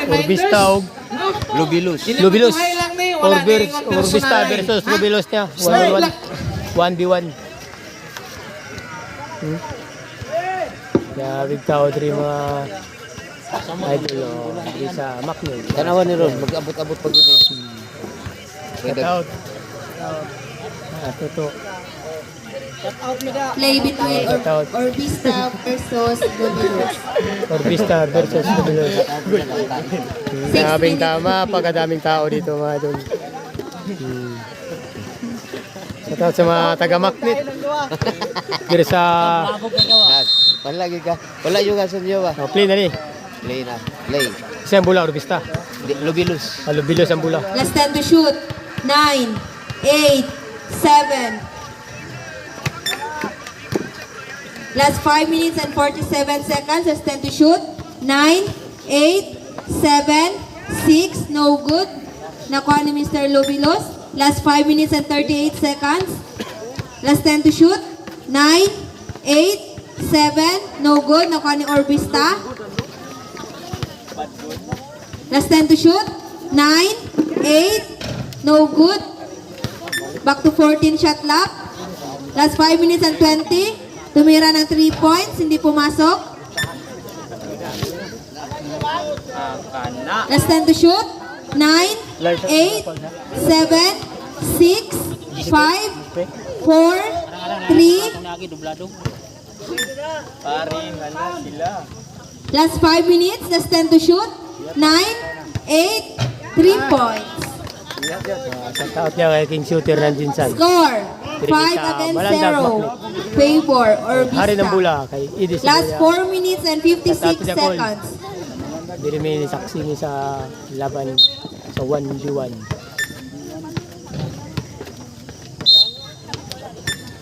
Orbista o Lubilus. Lubilus. Orbista versus Lubilus niya. 1v1. Kaya big tao diri mga idol diri sa Macno. Tanawan ni Ron, mag-abot-abot pag yun eh. Shout out. Toto. Play between Orbista versus Lubilus. Orbista versus Lubilus. Sabing tama, pagkadaming tao dito mga idol. Shout out sa mga taga-Macnit. Diri sa Palagi ka. Wala yung asan niyo ba? play na ni. Play na. Play. Isa ang bula, Orbista. Lubilus. Lubilus ang bula. Last 10 to shoot. 9, 8, 7. Last 5 minutes and 47 seconds. Last 10 to shoot. 9, 8, 7, 6. No good. Nakuha ni Mr. Lubilus. Last 5 minutes and 38 seconds. Last 10 to shoot. 9, 8, 7. No good. Nakuha ni Orbista. Last 10 to shoot. 9, 8. No good. Back to 14 shot clock. Last 5 minutes and 20. Tumira ng 3 points. Hindi pumasok. Last 10 to shoot. 9, 8, 7, 6, 5, 4, 3. Last 5 minutes. Last 10 to shoot. 9, 8, 3 points. Shout out niya kay King Shooter ng Jinsan. Score 5 against 0. Favor Hari ng Orbista. bula kay Idis. Last 4 minutes and 56 seconds. Diri may saksi ni sa laban sa 1v1.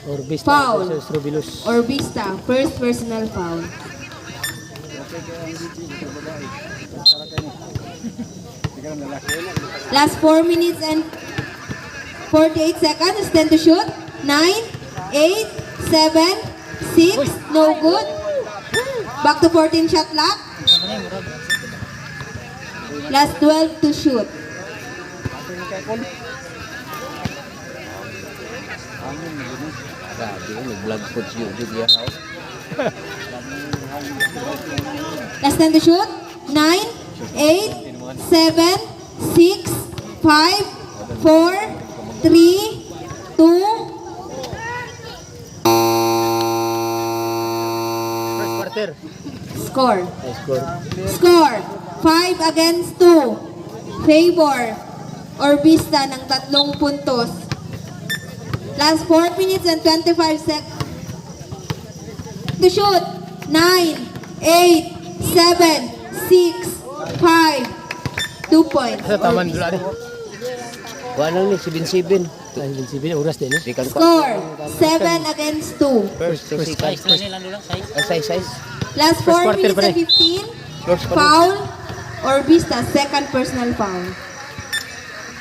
Orbista Foul. versus Rubilus. Orbista, first personal foul. Last 4 minutes and 48 seconds. 10 to shoot. 9, 8, 7, 6. No good. Back to 14 shot clock. Last 12 to shoot. Grabe, nag-vlog po siya yung house. Last 10 to shoot. 9, 8, 7, 6, 5, 4, 3, 2. First quarter. Score. Nice score. Score. 5 against 2. Favor Orbista ng 3 puntos. Last 4 minutes and 25 seconds. To shoot. 9, 8, 7, 6, 5, 2 points. Sa taman dula ni. Wala lang ni, 7-7. Ay, sibin oras din eh. Score. 7 against 2. First to second. Size. Last First 4 quarter minutes pa and rin. 15. First pa rin. Foul Orbista. Second personal foul.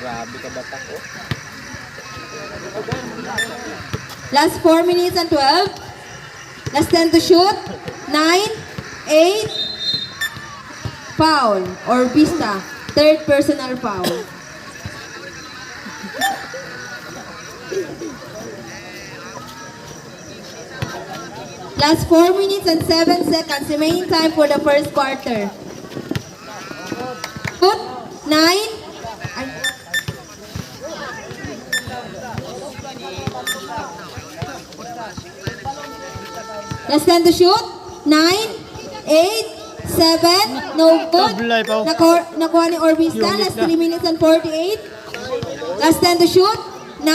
Grabe ka bata ko. Last 4 minutes and 12. Last 10 to shoot. 9, 8. Foul. Orbista. Third personal foul. Last 4 minutes and 7 seconds. Remaining time for the first quarter. Shoot. 9. Ay. Last 10 to shoot. 9, 8, 7. No good. Tablay pa. Nakuha ni Orbista. Unit Last na. 3 minutes and 48. Last 10 to shoot. 9,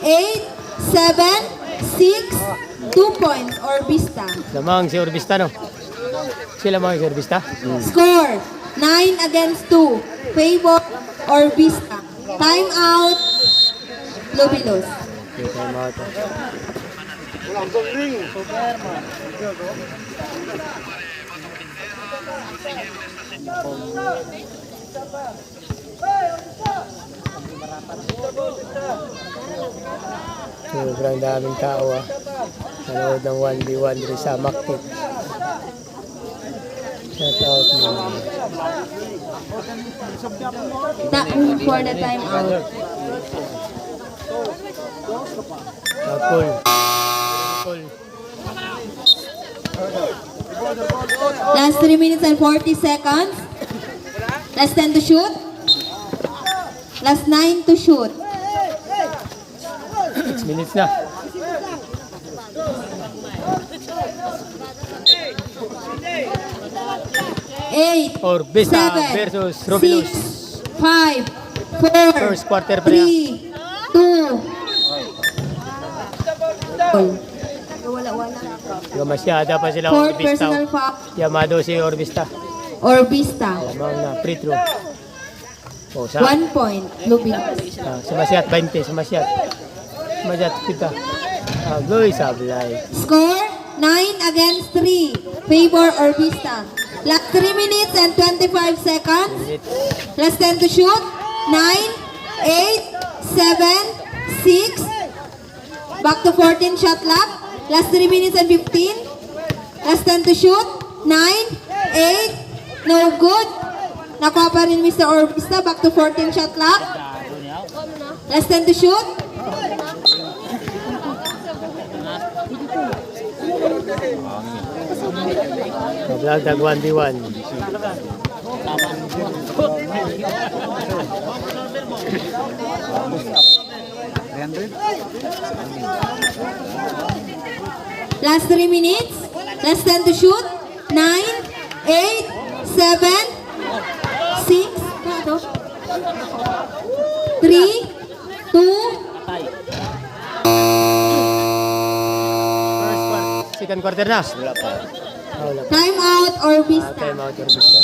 8, 7, 6. 2 points. Orbista. Lamang si Orbista no. Sila mga si Orbista. Score. 9 against 2. Favor Orbista. Time out. Lubilus. Okay, time out. Sobrang daming tao nanood ng 1v1 dito sa Mactic. Shout out mo. For the timeout. Cool. Cool. Last 3 minutes and 40 seconds. Last 10 to shoot. Last 9 to shoot. 6 minutes na. Eight, Orbista seven, versus Robilus. 6, 5, 4, First quarter pa niya. 3, 2. Masyada pa sila Fourth Orbista. personal foul. Yamado si Orbista. Orbista. Lamang na free throw. Oh, sa 1 point. Lubinos. Sumasyat 20, sumasyat. Sumasyat kita. Agoy sablay. Score 9 against 3. Favor Orbista. Last 3 minutes and 25 seconds. Last 10 to shoot. 9, 8, 7, 6. Back to 14 shot clock. Last 3 minutes and 15. Last 10 to shoot. 9, 8. No good. Nakuha pa rin Mr. Orbista. Back to 14 shot clock. Last 10 to shoot. Mablagdag 1v1. Last 3 minutes. Last 10 to shoot. 9, 8, 7, 6, 3, 2, Second quarter na. Wala pa. Wala pa. time out Orbista. Time out Orbista.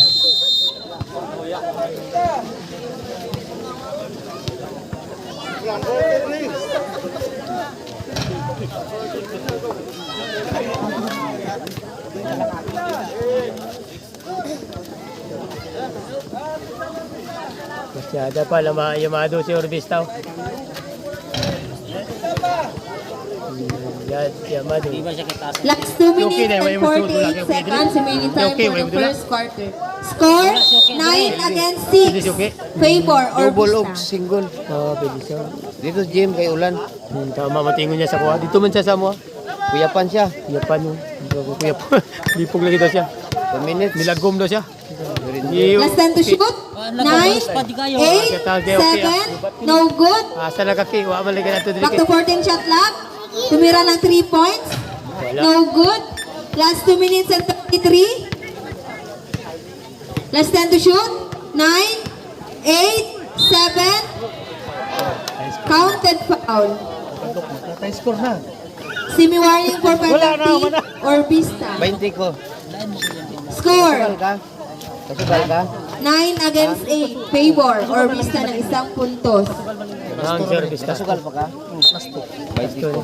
Masyada pa, yamado si Orbista. Yamado. Last 2 minutes Okay na, and way mo sulod, 48 wala kayo seconds remaining time Okay, for way the mo dula. first quarter. Score 9 against Hindi siya 6. okay. Favor Double og Orbista. single. Pwede siya. Dito Jim kay Ulan. Tama, matingon niya sa kuha. Dito man siya sa mo. Kuyapan siya. Kuyapan mo. Kuyapan. Lipog lagi daw siya. 2 minutes. Nilagom daw siya. Last 10 to shoot. 9, 8, 7. No good. Asa na kaki. Wa man lagi nato diri. Back to 14 shot clock. Tumira ng 3 points. Wala. No good. Last 2 minutes and 33. Last 10 to shoot. 9, 8, 7. Counted foul. Score na. Semi-warning for penalty wala. Orbista. 20 ko. Score Kasugal ka? Kasugal ka? 9 against 8. Favor Orbista ng isang puntos. Ang service ka. Kasugal pa ka? 20 ko.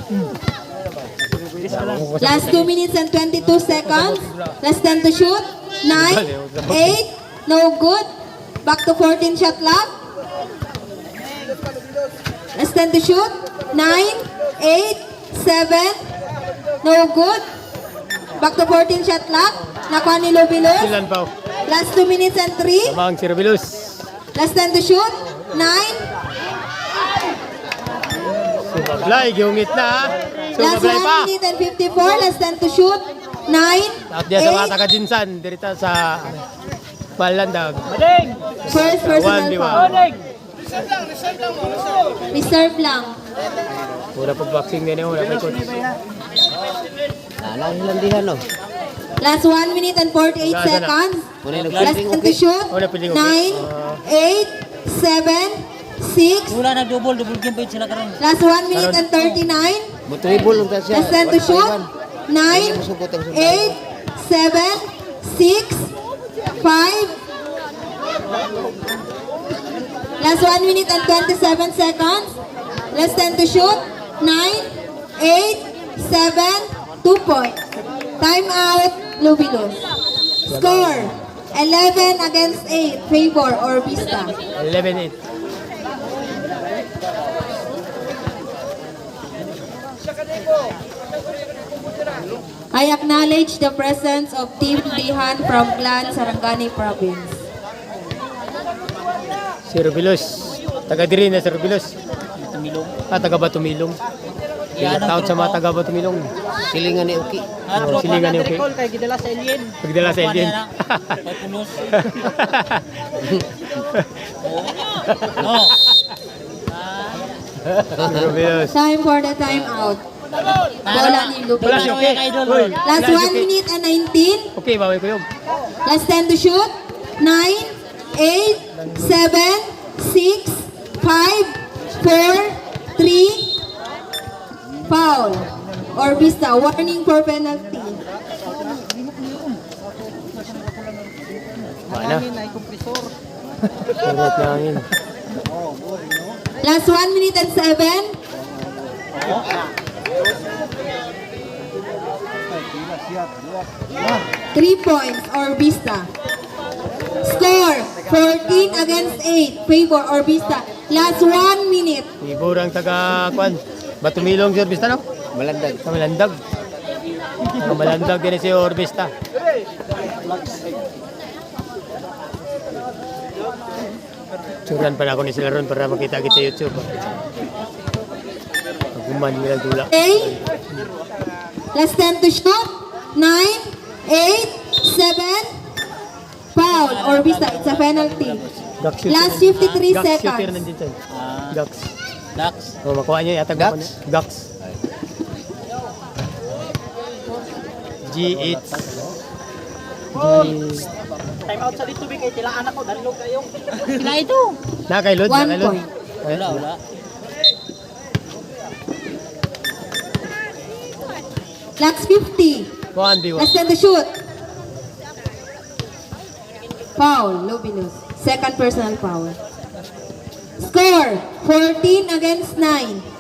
Last 2 minutes and 22 seconds. Last 10 to shoot. 9, 8. No good. Back to 14 shot clock. Last 10 to shoot. 9, 8, 7. No good. Back to 14 shot clock. Nakuha ni Lubilos. Silan pa. Last 2 minutes and 3. Tama ang si Robilus. Last 10 to shoot. 9. Sumablay. Giungit na ha. Last Sumablay pa. 1 minute and 54. Last 10 to shoot. 9, At diya sa mga 8. taga-Jinsan. Dirita sa Balandag. First personal 1v1. foul. Reserve lang. Una po boxing din yun. Una po coach. Hilandihan no. Last 1 minute and 48 Gaza na. seconds. Muna yung Last 10 to shoot. Wala piling 9, okay. 8, 7, 6. Wala na double game pa yun sila karon. Last 1 minute and 39. Mutribol lang ta siya. Last 10 to shoot. 9, 8, 7, 6, 5. Last 1 minute and 27 seconds. Last 10 to shoot. 9, 8, 7, 2 points. Time out, Lubilos. Score, 11 against 8. Favor Orbista. 11-8. I acknowledge the presence of Team Dihan from Clan Sarangani Province. Si Rubilos. Taga diri na si Rubilos. Tumilong. Taga Batumilong. Yan ang Taot sa mga tropa. taga Batumilong. Silingan ni Uki. Oh, silingan ni Uki. Kay gidala sa alien. Pagdala sa alien. Kay pulos. No. Si Rubilos. Time for the timeout. Bola ni Wala Lupita. si Pero Uki. yung idol. Uy, Last wala si 1 Uki. minute and 19. Okay, bawal ko yung. Last 10 to shoot. 9, 8, 7, 6, 5, 4, 3. Foul. Or Vista. Warning for penalty. Wala. Turot namin. Last 1 minute and 7. 3 points or Vista. Score 14 against 8. Favor or Vista. Last 1 minute. Iburang taga Kwan. Batumilong si Orbista no? Malandag. Sa Malandag. Ang Malandag din si Orbista. Suran pa na ako ni sila ron para makita kita YouTube. Pagkuman nila dula. Okay. Last 10 to shoot. 9, 8, 7. Foul or Vista. It's a penalty. Gax shooter. Last 53 Gax shooter seconds. nandito. Ah, Gax. Dax. O, makuha niya yata. Gax? Gax. G8. Time out sa dito kay tila anak ko dalog kayo. Sila ito. Nakailod, 1 nakailod. point. Wala, wala. Last 50. 1v1. Last 10 to shoot. Foul. Lubinos. Second personal foul. Score 14 against 9.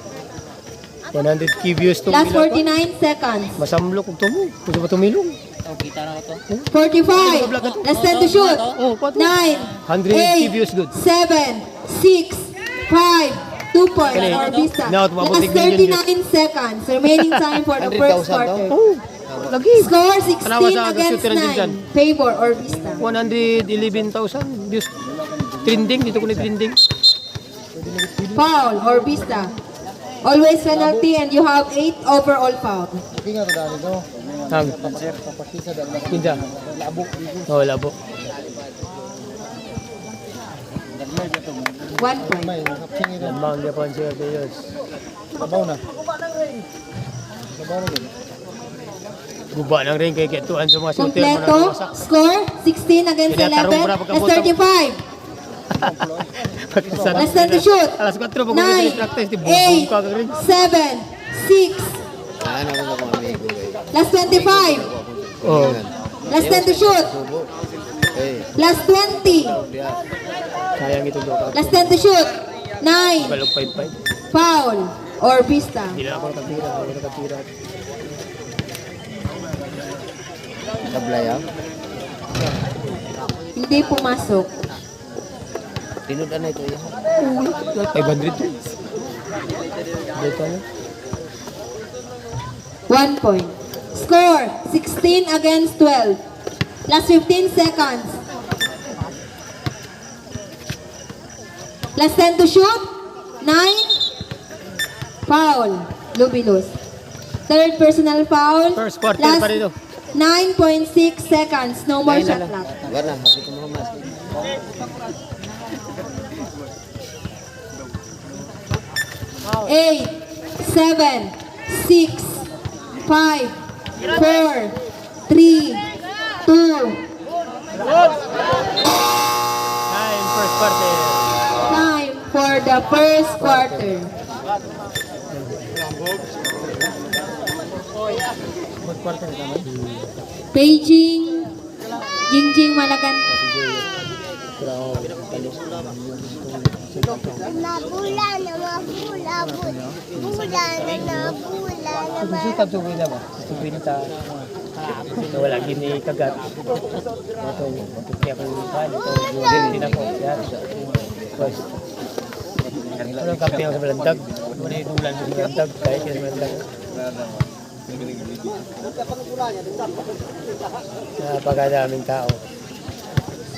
100 key views to. Last 49 seconds. Masamlo kung tumo. Gusto ba tumilong? Oh, kita na ko to. 45. Last 10 to shoot. Oh, pato. 9, 100 views good. 7, 6, 5, 2 points Kani, or Vista. now, tumabot Last yung million 39 seconds. Remaining time for the 100,000 first daw. quarter. Oh, lagi. Score Tanawa 16 sa against shooter din dyan. 9. Favor or Vista. 111,000 views. Trending, dito ko na trending. Foul or Vista. Always penalty and you have 8 overall foul. Ang. Kinsa? Oh, labo. 1 point. Lamang niya pa siya, Dios. Guba ng ring kay Ketuan sa mga shooter. Kompleto. Score 16 against Kinatarong 11. mo na Last pagkabutan. 35. Last 10 to shoot. Alas 4 pag 9, practice, di 8, buka ka rin. 7, 6. Ano na ako amigo. Last 25. Oh. Last 10 to shoot. Subo. Eh, Last 20. dia. Sayang ito doon. Last 10 to shoot. 9. Balog 5-5. Foul or Vista. Hindi na ako nakatira. Ako nakatira. Kablayaw. Hindi pumasok. Tinudan na ito yan. 500 to. Dito na. 1 point. Score 16 against 12. Last 15 seconds. Last 10 to shoot. 9. Foul. Lubilus. Third personal foul. First quarter Last pa rito. 9.6 seconds. No more shot clock. Warna, happy ko mo mas. 8, 7, 6, 5, 4, 3, 2. Time, first quarter. Time for the first quarter. Beijing, Jingjing Malacan. Susutab sa wala ba? Subinta. Wala gini kagat. Ito, kaya ko pan. Ito, din ako. Yan. Bas. Ano ang kape sa Malandag? Muna yung ulan sa Malandag. Kaya kaya sa Malandag. Napakadaming tao.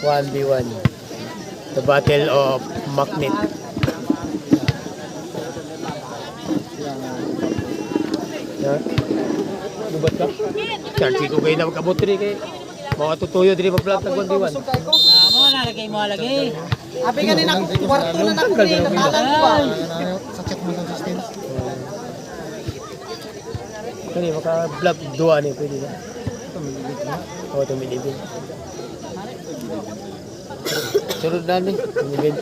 1v1. The Battle of Magnet. Ha? Lubat ka? Charge ko kayo na magkabot rin kayo. Mga tutuyo din mag-vlog ng 1v1. Mo na lagi mo lagi. Abi kanina kwarto na nako ni natalan ko ba. Sakit mo sa system. Kani maka-vlog dua ni pwede na. Oh, tumilibin. Sunod na ni. Tumilibin.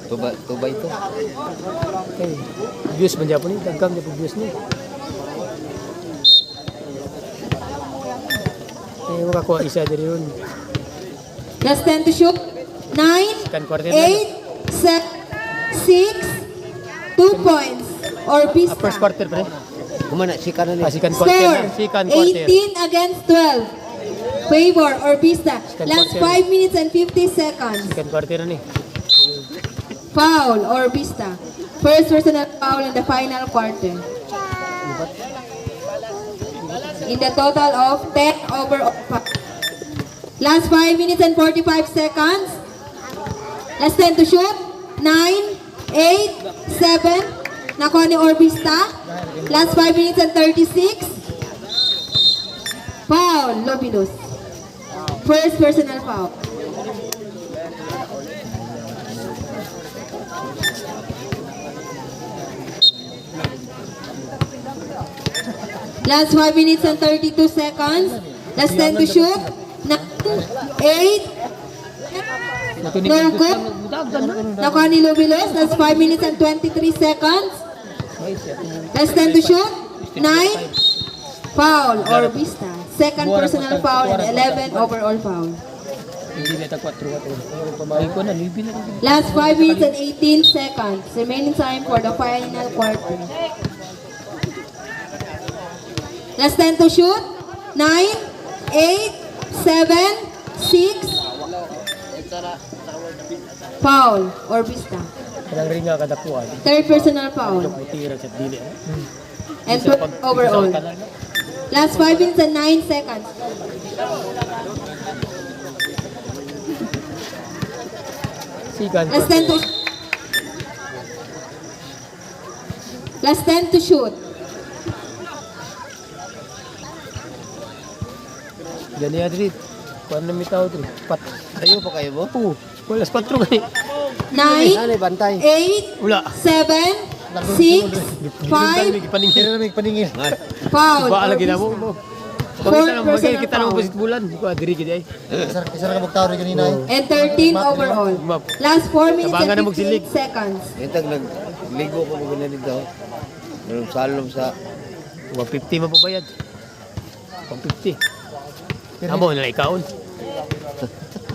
Tuba ito. Okay. Views man dyan po ni. Dagkang niya po views ni. Eh, makakuha isa din yun. Last 10 to shoot. 9, Second quarter 8, na. 6, 2 points. Orbista. First quarter pa rin. Kumana, sika na ni. Second quarter Score, na. Second quarter. 18 against 12. Favor, Orbista. Last quarter. 5 minutes and 50 seconds. Second quarter na ni. Foul, Orbista. First personal foul in the final quarter. In the total of 10 over 5. Last 5 minutes and 45 seconds. Last 10 to shoot. 9, 8, 7. Nakuha ni Orbista. Last 5 minutes and 36. Foul, Lobilos. First personal foul. Last 5 minutes and 32 seconds. Last 10 to shoot. 9, 8. No good. Nakuha ni Lobilos. Last 5 minutes and 23 seconds. Last 10 to shoot. 9. Foul, Orbista. Second personal foul and 11 overall foul. Hindi na ito 4 Ay ko na, libi na rin. Last 5 minutes and 18 seconds. Remaining time for the final quarter. Last 10 to shoot. 9, 8, 7, 6. Foul, Orbista. Kanang ringa kadapuan. Third personal foul. Putira sa dili. And 12 overall. Last 5 minutes and 9 seconds. Second Last 10 to Last 10 to shoot. Gani Adrit. Kuan na mitaw dri. Pat. Tayo pa kayo mo? Oo. Wala sa 4 gani. 9, Ano bantay? 8, Wala. 7, 6, 5, Paningil. Paningil. foul. Ba lagi na mo. Fourth Pagkita personal magay kita nang foul. basit bulan. Ko adiri gid ay. Isa na ka magtawag kanina eh. And 13 overall. Last 4 minutes Tabangan na and magsilig. 58 seconds. Itag nagligo ko mo na dito. Meron salom sa 150 man po bayad. 150. Amo na ikaon.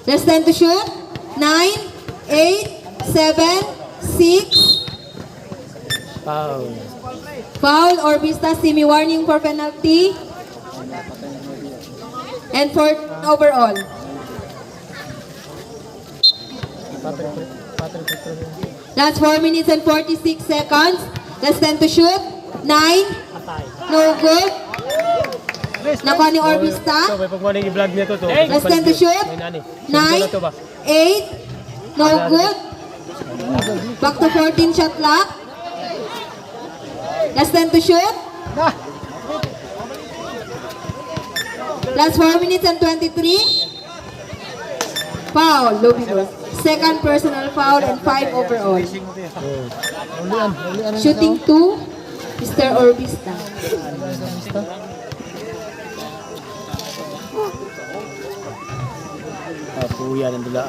Last 10 to shoot. 9, 8, 7, 6. Foul. Foul, Orbista, semi-warning for penalty. And 4 overall. Last 4 minutes and 46 seconds. Last 10 to shoot. 9. No good. Nakuha ni Orbista. So, may pagmaning i-vlog niya to. Last 10 to shoot. May nani. 9, 8. No good. Back to 14 shot clock. Last 10 to shoot. Last 4 minutes and 23. Foul, Lobilos. Second personal foul and 5 overall. Shooting 2, Mr. Orbista. Puya ng dula.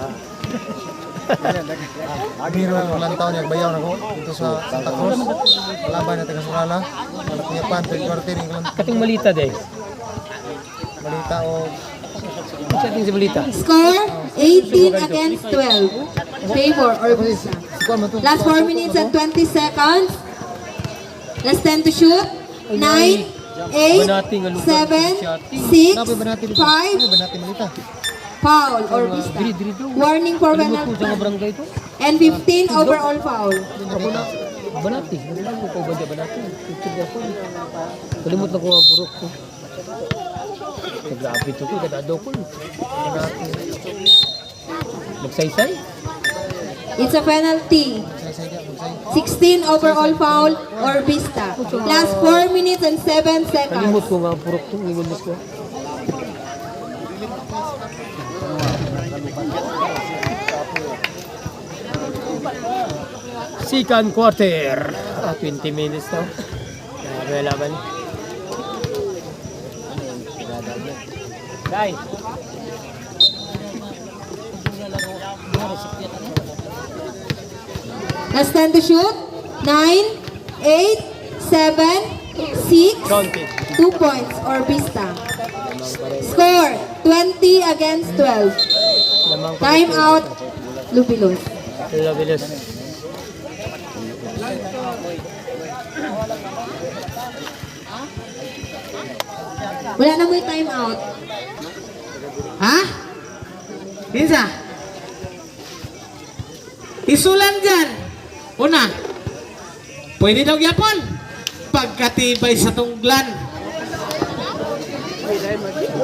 Biro ang ulang taon yung bayaw na ko dito sa Santa Cruz. Laban na taga-Surala. Anak niya pan, third-quarter yung ulang Kating malita day. balita o Sa ating si malita. Score 18 against 12. Favor Orbista. sikuan mo to. Last 4 minutes and 20 seconds. Last 10 to shoot. 9, 8, 7, 6, Napoy ba natin 5. dito? Napoy ba natin malita? Foul, Orbista. Warning for penalty. Sa barangay to. And 15 overall foul. Banati. Naglago ko ba Banati? Picture ko. Kalimut na ko ang burok ko. Grabe ito ko. Kadado ko. Banati. Magsaysay? It's a penalty. 16 overall foul, Orbista. Last 4 minutes and 7 seconds. Kalimut ko nga ang burok ko. Ngimulis ko. Second quarter. 20 minutes now. Grabe laban. Guys. Last 10 to shoot. 9, 8, 7, 6, Counted. 2 points, Orbista. Score, 20 against 12. Lamang ko. Time out, Lubilos. Labilos. Wala na mo yung time out. Ha? Kinsa? Isulan dyan. Una, pwede daw yapon. Pagkatibay sa tunglan.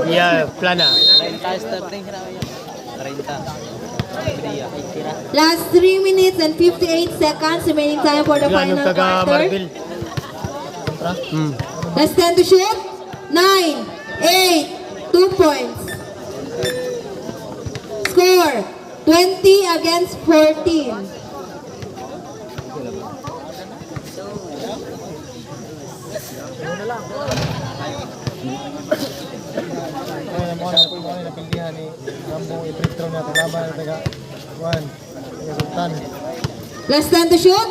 Yeah, plana. Last 3 minutes and 58 seconds remaining time for the Planong final taga quarter. Marbil. Last 10 to shoot. 9, 8, 2 points. Score, 20 against 14. Ay, mo na napildihan ni Rambo i-free throw na laban na taga Juan. Taga Sultan. Last 10 to shoot.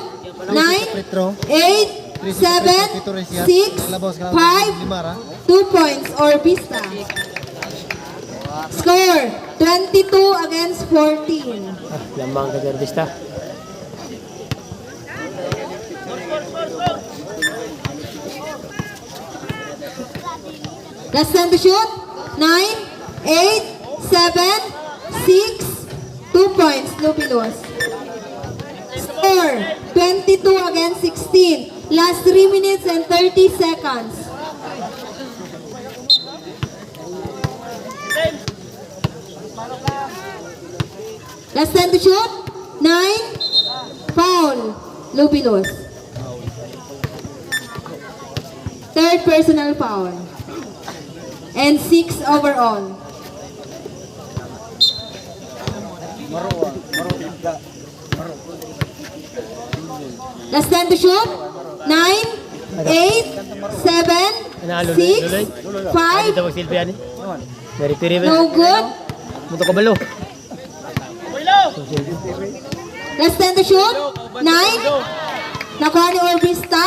9, Free throw. 8, 7, 6, 5, 2 points, Orbista. Score, 22 against 14. Lamang ka Orbista. Last 10 to shoot. 9, 8, 7, 6, 2 points, Lubilos. Score, 22 against 16. Last 3 minutes and 30 seconds. Last 10 to shoot. 9, foul, Lubilos. Third personal foul. And 6 overall. Last 10 to shoot. 9, 8, 7, Ano, 6, Luloy? 5, Dito magsilbi yan eh. Very piri. no good. Muto ka balo. Last 10 to shoot. 9. Nakuha ni Orbista.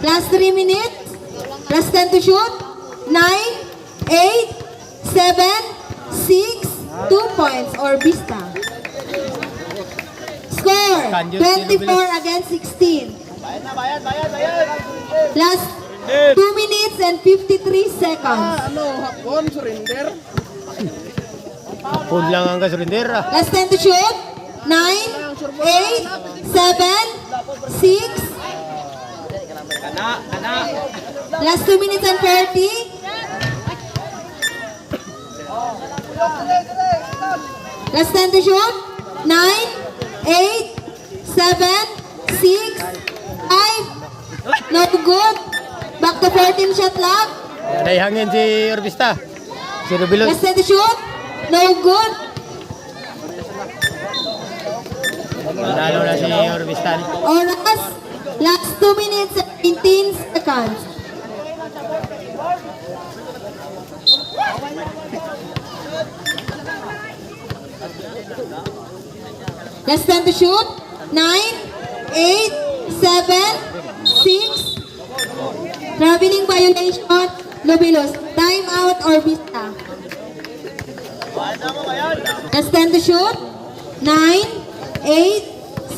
Last 3 minutes. Last 10 to shoot. 9, 8, 7, 6, 2 points, Orbista. Score, 24 against 16. Last 2 minutes and 53 seconds. Hapon lang ang kasurindera. Last 10 to shoot. 9, 8, 7, 6. Last 2 minutes and 30. Last 10 to shoot. 9, 8, 7, 6, 5. No good. Back to 14 shot clock. Yan ay hangin si Orbista. Si Rubilos. Last 10 to shoot. No good. Nalo na si Orbista. Oras. Last 2 minutes and 18 seconds. Last 10 to shoot. 9, 8, 7, 6. Traveling violation. Lubilos. Time out, Orbista. Last 10 to shoot. 9, 8,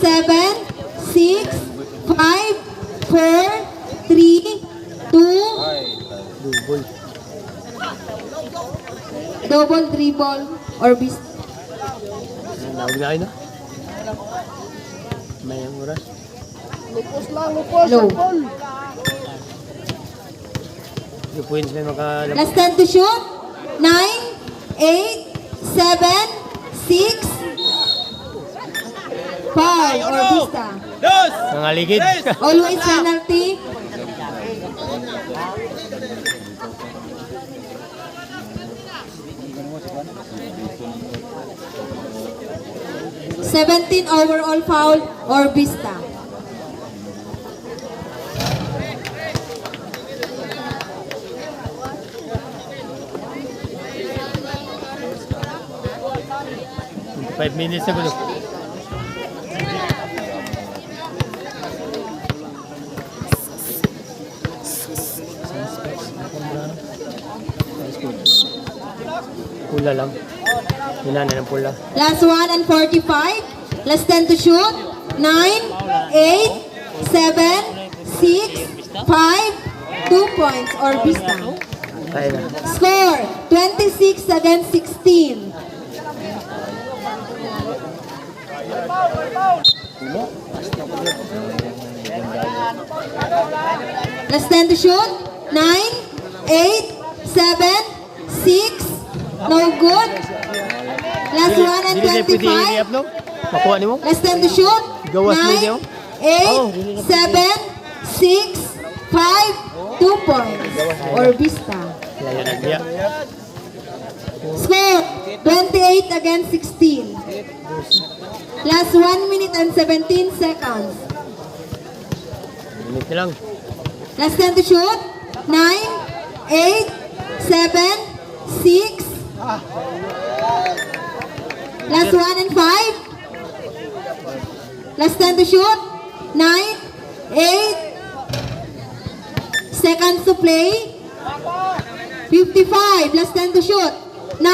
7, 6, 5, 4, 3, 2. Double dribble, Orbista. Nawag na kayo na. May ang oras. Low. 2 points may makalabas. Last 10 to shoot. 9, 8, 7, 6. Foul or Vista. Nangaligid. Always penalty. Seventeen overall foul or Vista. Five minutes na gulo. Pula lang. Hinana ng pula. Last 1 and 45. Last 10 to shoot. 9, 8, 7, 6, 5, 2 points or Vista. Kaya na. Score 26 against 16. Last 10 to shoot. 9, 8, 7, 6. No good. Last 1 and Dili na pwede 25. i-up, no? Makuha ni mo? Last 10 to shoot. Gawas mo niyo? 9, 8, 7, 6, 5, 2 points or Vista. Layo na niya. Score 28 against 16. Last 1 minute and 17 seconds. Minute na lang. Last 10 to shoot. 9, 8, 7, 6. Last 1 and 5. Last 10 to shoot. 9, 8. Seconds to play. 55. Last 10 to shoot. 9,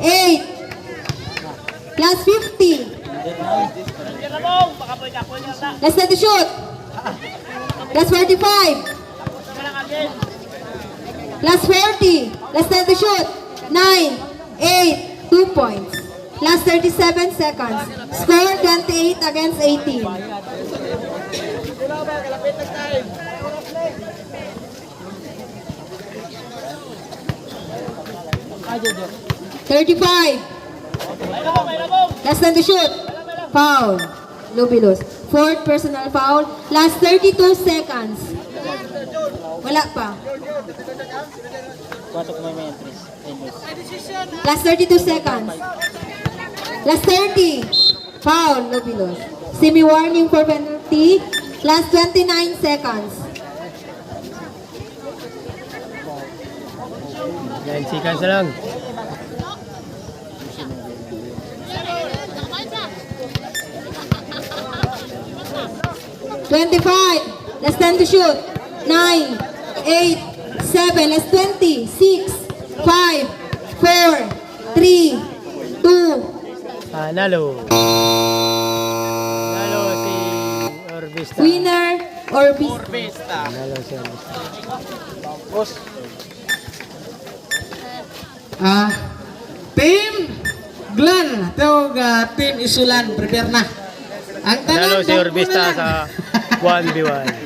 8. Last 50. Last 10 to shoot. Last 45. Last 40. Last 10 to shoot. 9, 8, 2 points. Last 37 seconds. Score 28 against 18. $35. Last 10 to shoot. Foul. Lubilus. Fourth personal foul. Last 32 seconds. Wala pa. Last 32 seconds. Last 30. Foul. Lubilus. Semi-warning for penalty. Last 29 seconds. 9 seconds na lang. $25. Last 10 to shoot. 9, 8, 7. Last 20. 6, 5, 4, 3, 2. Nalo. Nalo si Orbista. Winner or Vista. Nalo si Orbista. Team Glan, tawag Team Isulan, prepare na. Ang Nalo tanong si Orbista sa 1v1.